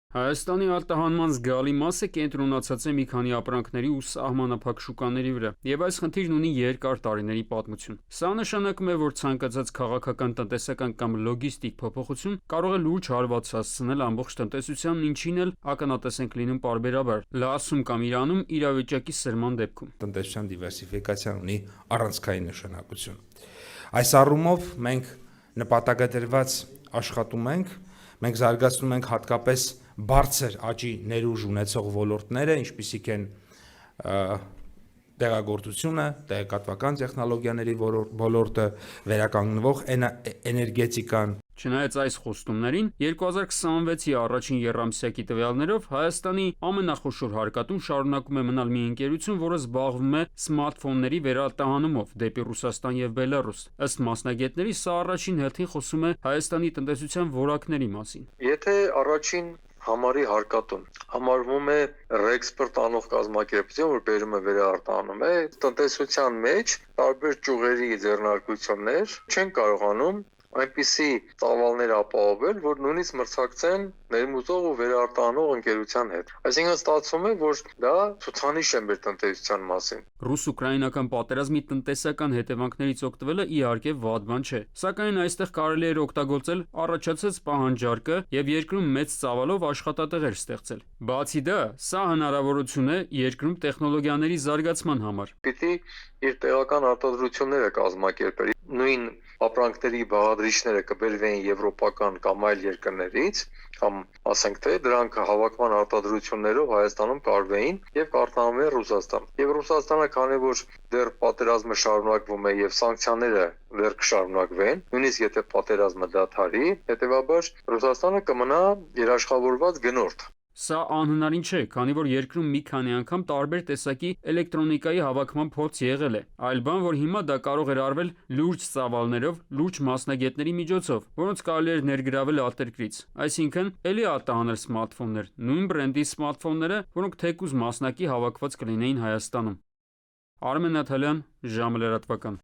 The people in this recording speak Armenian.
Հայաստանի արտահանման զգալի մասը կենտրոնացած է մի քանի ապրանքների ու սահմանափակ շուկաների վրա, եւ այս խնդիրն ունի երկար տարիների պատմություն։ Սա նշանակում է, որ ցանկացած քաղաքական, տնտեսական կամ լոգիստիկ փոփոխություն կարող է լուրջ հարված հասցնել ամբողջ տնտեսությանն, ինչին էլ ականատես ենք լինում պարբերաբար՝ Լաոսում կամ Իրանում իրավիճակի սրման դեպքում։ Տնտեսության դիվերսիֆիկացիան ունի առանցքային նշանակություն։ Այս առումով մենք նպատակադրված աշխատում ենք, մենք զարգացնում ենք հատկապես բարձր աճի ներուժ ունեցող ոլորտները, ինչպիսիք են տեղագործությունը, տեղեկատվական տեխնոլոգիաների ոլորտը, վերականգնվող էներգետիկան։ Չնայած այս խոստումներին, 2026-ի առաջին եռամսյակի տվյալներով Հայաստանի ամենախոշոր հարկատուն շարունակում է մնալ մի ընկերություն, որը զբաղվում է սմարթֆոնների վերարտահանումով դեպի Ռուսաստան եւ Բելարուս։ Ըստ մասնագետների, սա առաջին հերթին խոսում է Հայաստանի տնտեսության որակների մասին։ Եթե առաջին համարի հարկատուն համարվում է ռեքսպորտ անող կազմակերպություն, որ բերում է վերարտահանում է, տնտեսության մեջ տարբեր ճյուղերի ձեռնարկություններ չեն կարողանում այնպիսի ծավալներ ապահովել, որ նույնիսկ մրցակցեն ներմուծող ու վերարտահանող ընկերության հետ։ Այսինքն ստացվում է, որ դա ցուցանիշ է մեր տնտեսության մասին։ Ռուս-ուկրաինական պատերազմի տնտեսական հետևանքներից օգտվելը իհարկե վատ բան չէ, սակայն այստեղ կարելի էր օգտագործել առաջացած պահանջարկը եւ երկրում մեծ ծավալով աշխատատեղեր ստեղծել։ Բացի դա, սա հնարավորություն է երկրում տեխնոլոգիաների զարգացման համար։ Պիտի իր տեղական արտադրությունները կազմակերպել։ Նույն ապրանքների բաղադրիչները կբերվեին եվրոպական կամ այլ երկրներից, կամ ասենք թե դրանք հավաքման արտադրություններով Հայաստանում կարվեին եւ կարտահանվեին Ռուսաստան։ Եվ Ռուսաստանը, քանի որ դեռ պատերազմը շարունակվում է եւ սանկցիաները դեռ կշարունակվեն, նույնիսկ եթե պատերազմը դադարի, հետեւաբար Ռուսաստանը կմնա երաշխավորված գնորդ։ Սա անհնարին չէ, քանի որ երկրում մի քանի անգամ տարբեր տեսակի էլեկտրոնիկայի հավաքման փորձ եղել է։ Այլ բան, որ հիմա դա կարող էր արվել լուրջ ծավալներով, լուրջ մասնագետների միջոցով, որոնց կարելի էր ներգրավել արտերկրից։ Այսինքն, էլի արտահանել սմարթֆոններ, նույն բրենդի սմարթֆոնները, որոնք թեկուզ մասնակի հավաքված կլինեին Հայաստանում։ Արմեն Նաթալյան, ժամը լրատվական։